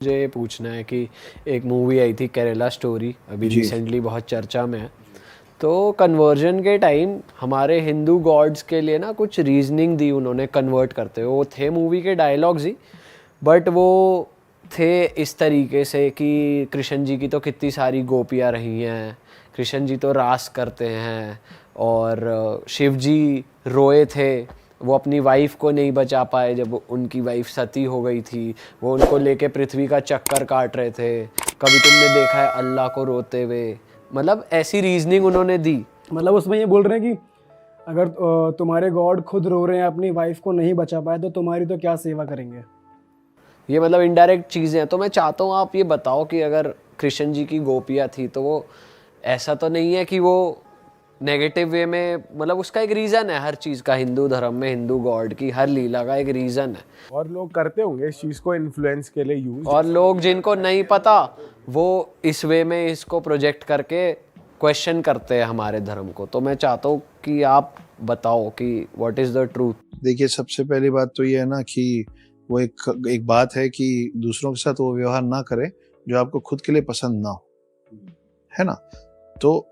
मुझे ये पूछना है कि एक मूवी आई थी केरला स्टोरी, अभी जी। रिसेंटली बहुत चर्चा में है। तो कन्वर्जन के टाइम हमारे हिंदू गॉड्स के लिए ना कुछ रीजनिंग दी उन्होंने कन्वर्ट करते हुए। वो थे मूवी के डायलॉग्स ही, बट वो थे इस तरीके से कि कृष्ण जी की तो कितनी सारी गोपियाँ रही हैं, कृष्ण जी तो रास करते हैं, और शिव जी रोए थे, वो अपनी वाइफ को नहीं बचा पाए जब उनकी वाइफ सती हो गई थी, वो उनको लेके पृथ्वी का चक्कर काट रहे थे। कभी तुमने देखा है अल्लाह को रोते हुए? मतलब ऐसी रीजनिंग उन्होंने दी। मतलब उसमें ये बोल रहे हैं कि अगर तुम्हारे गॉड खुद रो रहे हैं, अपनी वाइफ को नहीं बचा पाए, तो तुम्हारी तो क्या सेवा करेंगे। ये मतलब इनडायरेक्ट चीज़ें हैं। तो मैं चाहता हूँ आप ये बताओ कि अगर कृष्ण जी की गोपियाँ थी तो वो ऐसा तो नहीं है कि वो नेगेटिव वे में, मतलब उसका एक रीज़न है हर चीज़ का। हिंदू धर्म में हिंदू गॉड की हर लीला का एक रीज़न है, और लोग करते होंगे इस चीज को इन्फ्लुएंस के लिए यूज। और लोग जिनको नहीं पता वो इस वे में इसको प्रोजेक्ट करके क्वेश्चन करते हैं हमारे धर्म को। तो मैं चाहता हूँ कि आप बताओ कि व्हाट इज़ द ट्रूथ। देखिए, सबसे पहली बात तो ये है ना कि वो एक बात है कि दूसरों के साथ वो व्यवहार ना करें जो आपको खुद के लिए पसंद ना हो, है ना। तो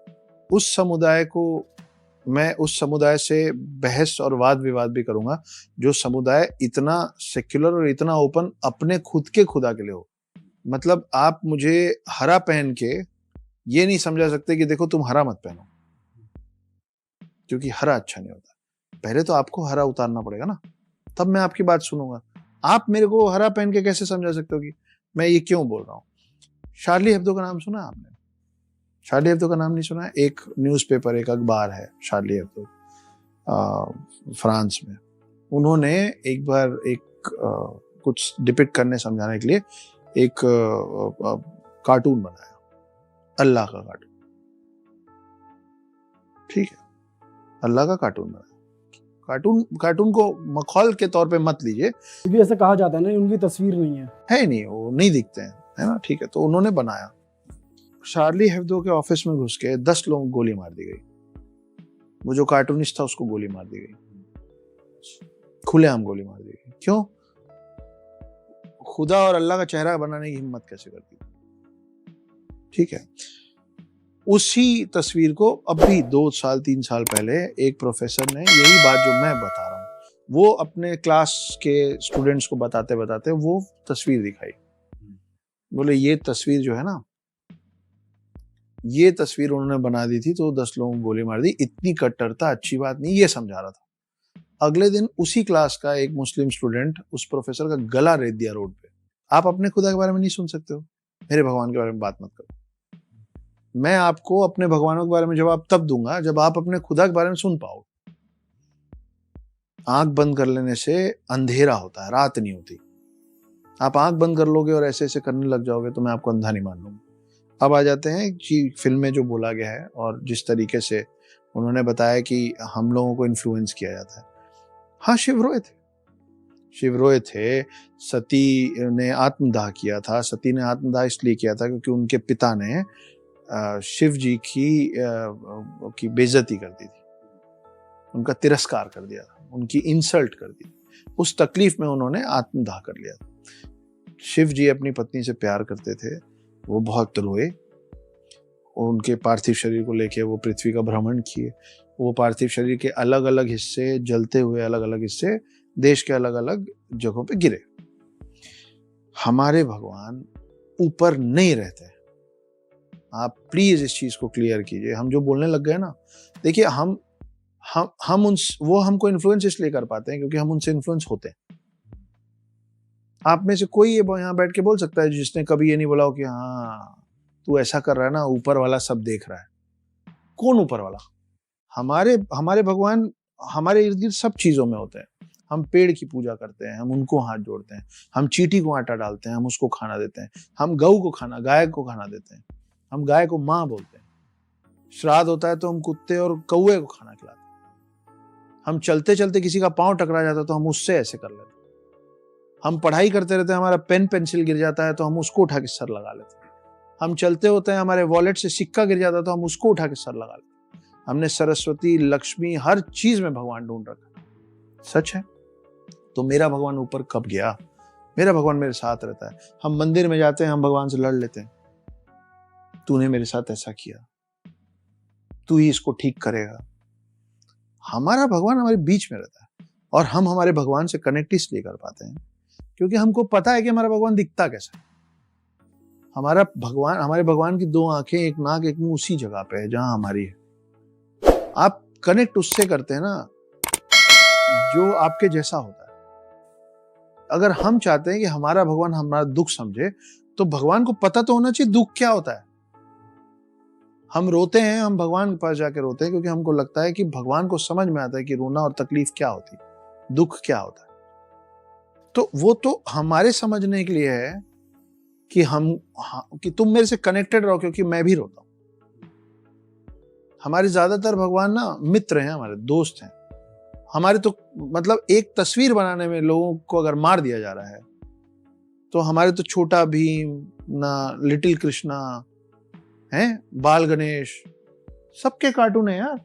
उस समुदाय को, मैं उस समुदाय से बहस और वाद विवाद भी करूंगा जो समुदाय इतना सेक्युलर और इतना ओपन अपने खुद के खुदा के लिए हो। मतलब आप मुझे हरा पहन के ये नहीं समझा सकते कि देखो तुम हरा मत पहनो, क्योंकि हरा अच्छा नहीं होता। पहले तो आपको हरा उतारना पड़ेगा ना, तब मैं आपकी बात सुनूंगा। आप मेरे को हरा पहन के कैसे समझा सकते हो कि मैं ये क्यों बोल रहा हूँ। शार्ली हेब्दो का नाम सुना है आपने? शार्ली हेब्दो का नाम नहीं सुना है? एक न्यूज़पेपर, एक अखबार है शार्ली हेब्दो, फ्रांस में। उन्होंने एक बार कुछ डिपिक्ट करने समझाने के लिए एक कार्टून बनाया, अल्लाह का कार्टून। ठीक है, अल्लाह का कार्टून बनाया। कार्टून को मखौल के तौर पे मत लीजिए, क्योंकि ऐसा कहा जाता है ना, उनकी तस्वीर नहीं है नहीं, वो नहीं दिखते हैं, है ना। ठीक है, तो उन्होंने बनाया। शार्ली हेब्दो के ऑफिस में घुस के 10 लोगों को गोली मार दी गई। वो जो कार्टूनिस्ट था उसको गोली मार दी गई, खुलेआम गोली मार दी गई। क्यों? खुदा और अल्लाह का चेहरा बनाने की हिम्मत कैसे करती? ठीक है। उसी तस्वीर को अभी 2 साल 3 साल पहले एक प्रोफेसर ने यही बात जो मैं बता रहा हूँ, वो अपने क्लास के स्टूडेंट्स को बताते बताते वो तस्वीर दिखाई। बोले ये तस्वीर जो है ना, ये तस्वीर उन्होंने बना दी थी तो 10 लोगों को गोली मार दी। इतनी कट्टरता अच्छी बात नहीं, ये समझा रहा था। अगले दिन उसी क्लास का एक मुस्लिम स्टूडेंट उस प्रोफेसर का गला रेत दिया रोड पे। आप अपने खुदा के बारे में नहीं सुन सकते हो? मेरे भगवान के बारे में बात मत करो। मैं आपको अपने भगवानों के बारे में जवाब तब दूंगा जब आप अपने खुदा के बारे में सुन पाओ। आंख बंद कर लेने से अंधेरा होता है, रात नहीं होती। आप आंख बंद कर लोगे और ऐसे ऐसे करने लग जाओगे तो मैं आपको अंधा नहीं मान लूंगा। अब आ जाते हैं कि फिल्म में जो बोला गया है और जिस तरीके से उन्होंने बताया कि हम लोगों को इन्फ्लुएंस किया जाता है। हाँ, शिव रोए थे, शिव रोए थे। सती ने आत्मदाह किया था। सती ने आत्मदाह इसलिए किया था क्योंकि उनके पिता ने शिव जी की बेइज्जती कर दी थी, उनका तिरस्कार कर दिया था, उनकी इंसल्ट कर दी। उस तकलीफ में उन्होंने आत्मदाह कर लिया था। शिव जी अपनी पत्नी से प्यार करते थे, वो बहुत रोए। उनके पार्थिव शरीर को लेके वो पृथ्वी का भ्रमण किए। वो पार्थिव शरीर के अलग अलग हिस्से, जलते हुए अलग अलग हिस्से देश के अलग अलग जगहों पे गिरे। हमारे भगवान ऊपर नहीं रहते। आप प्लीज इस चीज को क्लियर कीजिए। हम जो बोलने लग गए ना, देखिए हम वो हमको इन्फ्लुएंस इसलिए कर पाते हैं क्योंकि हम उनसे इन्फ्लुएंस होते हैं। आप में से कोई ये यहाँ बैठ के बोल सकता है जिसने कभी ये नहीं बोला हो कि हाँ तू ऐसा कर रहा है ना, ऊपर वाला सब देख रहा है। कौन ऊपर वाला? हमारे भगवान हमारे इर्द गिर्द सब चीजों में होते हैं। हम पेड़ की पूजा करते हैं, हम उनको हाथ जोड़ते हैं, हम चींटी को आटा डालते हैं, हम उसको खाना देते हैं, हम गऊ को खाना, गाय को खाना देते हैं, हम गाय को माँ बोलते हैं। श्राद्ध होता है तो हम कुत्ते और कौए को खाना खिलाते हैं। हम चलते चलते किसी का पांव टकरा जाता है तो हम उससे ऐसे कर लेते हैं। हम पढ़ाई करते रहते हैं, हमारा पेन पेंसिल गिर जाता है तो हम उसको उठा के सर लगा लेते हैं। हम चलते होते हैं, हमारे वॉलेट से सिक्का गिर जाता है तो हम उसको उठा के सर लगा लेते हैं। हमने सरस्वती, लक्ष्मी, हर चीज में भगवान ढूंढ रखा है। सच है। तो मेरा भगवान ऊपर कब गया? मेरा भगवान मेरे साथ रहता है। हम मंदिर में जाते हैं, हम भगवान से लड़ लेते हैं, तूने मेरे साथ ऐसा किया, तू ही इसको ठीक करेगा। हमारा भगवान हमारे बीच में रहता है और हम हमारे भगवान से कनेक्ट इसलिए कर पाते हैं क्योंकि हमको पता है कि हमारा भगवान दिखता कैसा है। हमारे भगवान की 2 आंखें, 1 नाक, 1 मुंह उसी जगह पे है जहां हमारी है। आप कनेक्ट उससे करते हैं ना जो आपके जैसा होता है। अगर हम चाहते हैं कि हमारा भगवान हमारा दुख समझे तो भगवान को पता तो होना चाहिए दुख क्या होता है। हम रोते हैं, हम भगवान के पास जाके रोते हैं क्योंकि हमको लगता है कि भगवान को समझ में आता है कि रोना और तकलीफ क्या होती है, दुख क्या होता है। तो वो तो हमारे समझने के लिए है कि कि तुम मेरे से कनेक्टेड रहो क्योंकि मैं भी रोता हूं। हमारे ज्यादातर भगवान ना मित्र हैं, हमारे दोस्त हैं। हमारे तो मतलब एक तस्वीर बनाने में लोगों को अगर मार दिया जा रहा है तो हमारे तो छोटा भीम ना, लिटिल कृष्णा हैं, बाल गणेश, सबके कार्टून है यार।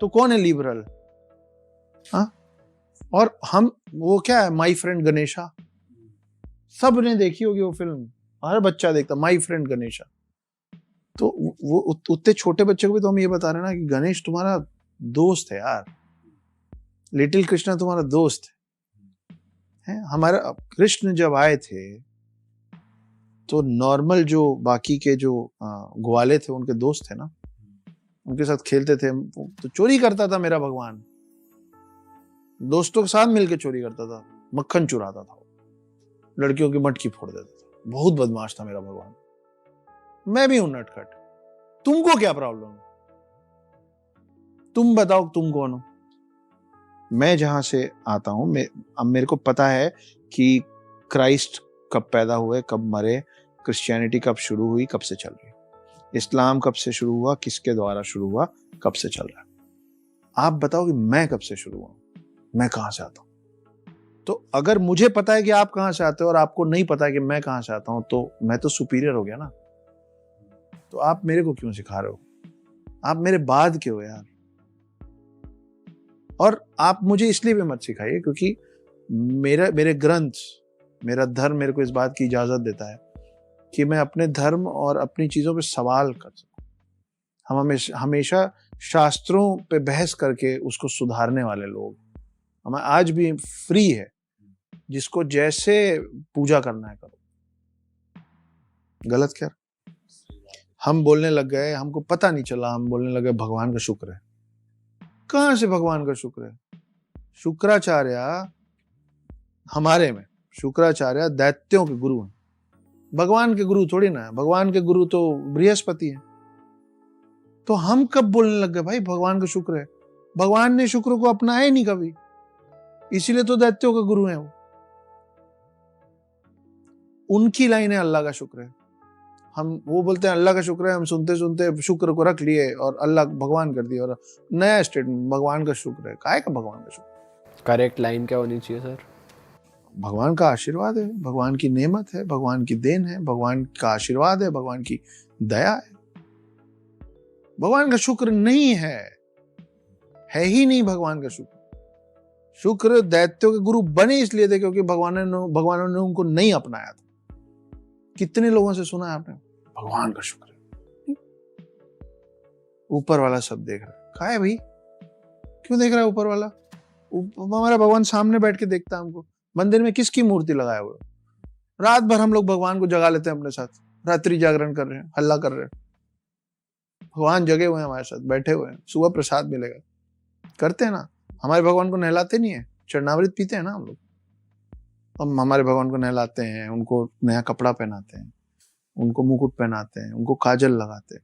तो कौन है लिबरल? हाँ, और हम वो क्या है, माई फ्रेंड गणेशा, सब ने देखी होगी वो फिल्म, हर बच्चा देखता माई फ्रेंड गणेशा। तो वो उतने छोटे बच्चे को भी तो हम ये बता रहे हैं ना कि गणेश तुम्हारा दोस्त है यार, लिटिल कृष्णा तुम्हारा दोस्त है। हमारा कृष्ण जब आए थे तो नॉर्मल जो बाकी के जो ग्वाले थे उनके दोस्त थे ना, उनके साथ खेलते थे। तो चोरी करता था मेरा भगवान, दोस्तों के साथ मिलके चोरी करता था, मक्खन चुराता था, लड़कियों की मटकी फोड़ देता था। बहुत बदमाश था मेरा भगवान। मैं भी हूं नटखट, तुमको क्या प्रॉब्लम है? तुम बताओ तुम कौन हो? मैं जहां से आता हूं, अब मेरे को पता है कि क्राइस्ट कब पैदा हुए, कब मरे, क्रिश्चियनिटी कब शुरू हुई, कब से चल रही, इस्लाम कब से शुरू हुआ, किसके द्वारा शुरू हुआ, कब से चल रहा है। आप बताओ कि मैं कब से शुरू हुआ, मैं कहां से आता हूं। तो अगर मुझे पता है कि आप कहां से आते हो और आपको नहीं पता है कि मैं कहां से आता हूं, तो मैं तो सुपीरियर हो गया ना। तो आप मेरे को क्यों सिखा रहे हो? आप मेरे बाद के हो यार। और आप मुझे इसलिए भी मत सिखाइए क्योंकि मेरे ग्रंथ, मेरा धर्म मेरे को इस बात की इजाजत देता है कि मैं अपने धर्म और अपनी चीजों पे सवाल कर सकूं। हम हमेशा शास्त्रों पे बहस करके उसको सुधारने वाले लोग। हमें आज भी फ्री है, जिसको जैसे पूजा करना है करो। गलत क्या? हम बोलने लग गए, हमको पता नहीं चला, हम बोलने लगे भगवान का शुक्र है। कहां से भगवान का शुक्र है? शुक्राचार्य हमारे में, शुक्राचार्य दैत्यों के गुरु हैं, भगवान के गुरु थोड़ी ना है। भगवान के गुरु तो बृहस्पति है। तो हम कब बोलने लग गए भाई भगवान का शुक्र है? भगवान ने शुक्र को अपनाया ही नहीं कभी, इसीलिए तो दैत्यों के गुरु हैं वो। उनकी लाइन है अल्लाह का शुक्र है। वो बोलते हैं अल्लाह का शुक्र है, हम सुनते सुनते शुक्र को रख लिए और अल्लाह भगवान कर दिया और नया स्टेटमेंट भगवान का शुक्र है। काहे का भगवान का शुक्र? करेक्ट लाइन क्या होनी चाहिए सर? भगवान का आशीर्वाद है, भगवान की नेमत है, भगवान की देन है, भगवान का आशीर्वाद है, भगवान की दया है। भगवान का शुक्र नहीं है ही नहीं भगवान का शुक्र। शुक्र दैत्यों के गुरु बने इसलिए थे क्योंकि भगवान ने उनको नहीं अपनाया था। कितने लोगों से सुना है आपने भगवान का शुक्र है, ऊपर वाला सब देख रहा है। कहा है भाई, क्यों देख रहा है ऊपर वाला? हमारा भगवान सामने बैठ के देखता है हमको। मंदिर में किसकी मूर्ति लगाए हुए? रात भर हम लोग भगवान को जगा लेते हैं अपने साथ, रात्रि जागरण कर रहे हैं, हल्ला कर रहे हैं। भगवान जगे हुए हैं, हमारे साथ बैठे हुए हैं, सुबह प्रसाद मिलेगा, करते हैं ना। हमारे भगवान को नहलाते नहीं है, चरणामृत पीते हैं ना हम लोग। हम हमारे भगवान को नहलाते हैं, उनको नया कपड़ा पहनाते हैं, उनको मुकुट पहनाते हैं, उनको काजल लगाते हैं,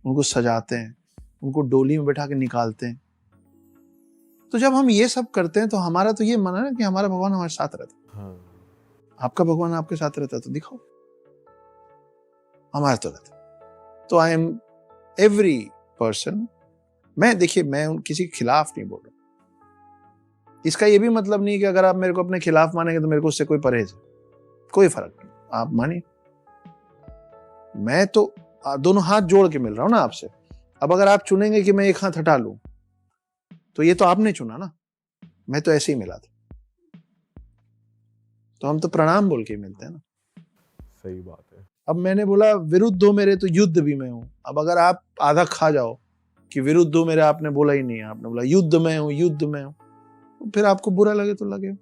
उनको सजाते हैं, उनको डोली में बैठा के निकालते हैं। तो जब हम ये सब करते हैं तो हमारा तो ये मन है कि हमारा भगवान हमारे साथ रहता है। हाँ। आपका भगवान आपके साथ रहता है तो दिखाओ, हमारा तो रहता है। तो आई एम एवरी पर्सन। देखिए मैं किसी के खिलाफ नहीं बोल रहा। इसका ये भी मतलब नहीं कि अगर आप मेरे को अपने खिलाफ मानेंगे तो मेरे को उससे कोई परहेज है, कोई फर्क नहीं। आप मानिए, मैं तो दोनों हाथ जोड़ के मिल रहा हूं ना आपसे। अब अगर आप चुनेंगे कि मैं एक हाथ हटा लूं तो ये तो आपने चुना ना, मैं तो ऐसे ही मिला था। तो हम तो प्रणाम बोल के ही मिलते हैं ना। सही बात है। अब मैंने बोला विरुद्ध हो मेरे तो युद्ध भी मैं हूँ। अब अगर आप आधा खा जाओ कि विरुद्ध हो मेरे, आपने बोला ही नहीं, आपने बोला युद्ध में हूँ, युद्ध में हूँ, तो फिर आपको बुरा लगे तो लगे।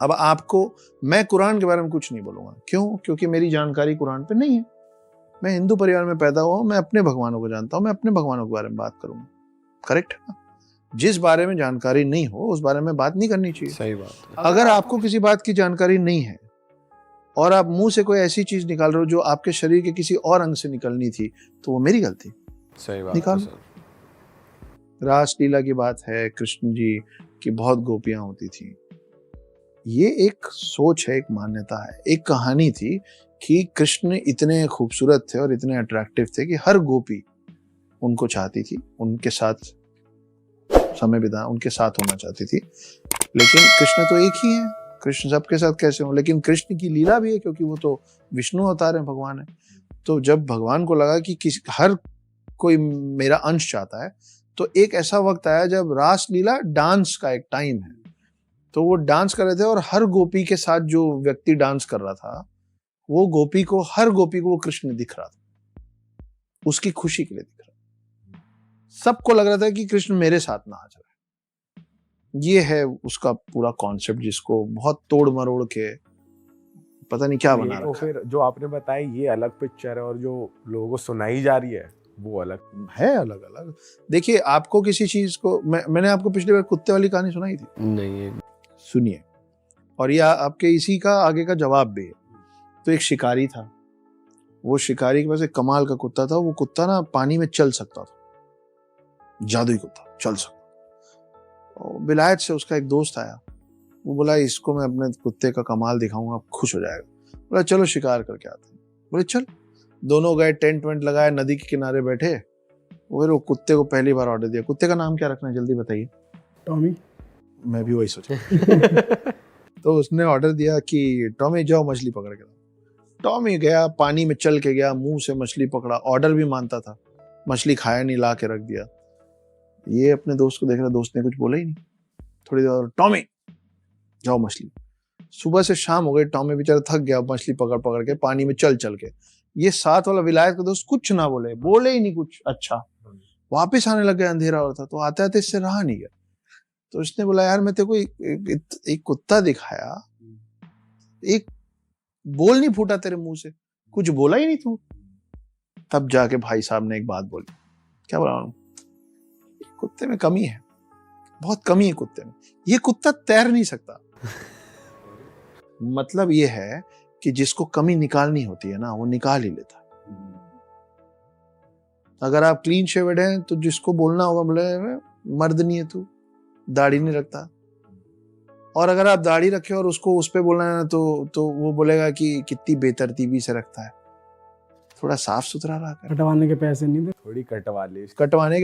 अब आपको मैं कुरान के बारे में कुछ नहीं बोलूंगा, क्यों? क्योंकि मेरी जानकारी कुरान पे नहीं है। मैं हिंदू परिवार में पैदा हुआ हूं, मैं अपने भगवानों को जानता हूं, मैं अपने भगवानों के बारे में बात करूंगा। करेक्ट है ना? जिस बारे में जानकारी नहीं हो उस बारे में बात नहीं करनी चाहिए। सही बात है। अगर आपको किसी बात की जानकारी नहीं है और आप मुंह से कोई ऐसी चीज निकाल रहे हो जो आपके शरीर के किसी और अंग से निकलनी थी, तो वो मेरी गलती। सही बात है निकालो। सर। रासलीला की बात है, कृष्ण जी की बहुत गोपियां होती थी। ये एक सोच है, एक मान्यता है, एक कहानी थी कि कृष्ण इतने खूबसूरत थे और इतने अट्रैक्टिव थे कि हर गोपी उनको चाहती थी, उनके साथ समय बिता, उनके साथ होना चाहती थी। लेकिन कृष्ण तो एक ही है, कृष्ण सबके साथ कैसे हो? लेकिन कृष्ण की लीला भी है, क्योंकि वो तो विष्णु अवतार है, भगवान है। तो जब भगवान को लगा कि हर कोई मेरा अंश चाहता है, तो एक ऐसा वक्त आया जब रासलीला डांस का एक टाइम है, तो वो डांस कर रहे थे और हर गोपी के साथ जो व्यक्ति डांस कर रहा था, वो गोपी को, हर गोपी को वो कृष्ण दिख रहा था, उसकी खुशी के लिए दिख रहा था। सबको लग रहा था कि कृष्ण मेरे साथ नाच रहा है। ये है उसका पूरा कॉन्सेप्ट, जिसको बहुत तोड़ मरोड़ के पता नहीं क्या बना तो रखा फिर जो आपने बताया ये अलग पिक्चर है और जो लोगों को सुनाई जा रही है वो अलग है। अलग अलग। देखिए, आपको किसी चीज को मैंने आपको पिछली बार कुत्ते वाली कहानी सुनाई थी, नहीं, सुनिए, और यह आपके इसी का आगे का जवाब भी है। तो एक शिकारी था, वो शिकारी के पास एक कमाल का कुत्ता था। वो कुत्ता ना पानी में चल सकता था, जादुई कुत्ता, चल सकता। और विलायत से उसका एक दोस्त आया, वो बोला इसको मैं अपने कुत्ते का कमाल दिखाऊंगा, खुश हो जाएगा। बोला चलो शिकार करके आते हैं। बोले चल। दोनों गए, टेंट वेंट लगाए, नदी के किनारे बैठे। फिर वो कुत्ते को पहली बार ऑर्डर दिया। कुत्ते का नाम क्या रखना है, जल्दी बताइए। टॉमी। मैं भी वही सोचा। तो उसने ऑर्डर दिया कि टॉमी जाओ मछली पकड़ के लाओ। टॉमी गया, पानी में चल के गया, मुंह से मछली पकड़ा, ऑर्डर भी मानता था, मछली खाया नहीं, ला के रख दिया। ये अपने दोस्त को देख रहा, दोस्त ने कुछ बोला ही नहीं। थोड़ी देर, टॉमी जाओ मछली। सुबह से शाम हो गई, टॉमी बेचारा थक गया मछली पकड़ पकड़ के, पानी में चल चल के। ये साथ वाला विलायत का दोस्त कुछ ना बोले ही नहीं कुछ। अच्छा, वापिस आने लग गया, अंधेरा हो रहा था। तो आते आते इससे रहा नहीं गया। तो उसने बोला यार मैं तेरे को एक कुत्ता दिखाया, एक बोल नहीं फूटा तेरे मुंह से, कुछ बोला ही नहीं तू। तब जाके भाई साहब ने एक बात बोली। क्या बोला? कुत्ते में कमी है, बहुत कमी है कुत्ते में। ये कुत्ता तैर नहीं सकता। मतलब ये है कि जिसको कमी निकालनी होती है ना, वो निकाल ही लेता है। अगर आप क्लीन शेवेड हैं तो जिसको बोलना होगा बोले मर्द नहीं है तू, दाढ़ी नहीं रखता। और अगर आप दाढ़ी रखे और उसको उस पे बोलना है ना, तो वो बोलेगा कि कितनी बेतरतीबी से रखता है। थोड़ा साफ सुथरा रहा कर। कटवाने के पैसे नहीं दे। थोड़ी कटवा ले। कटवाने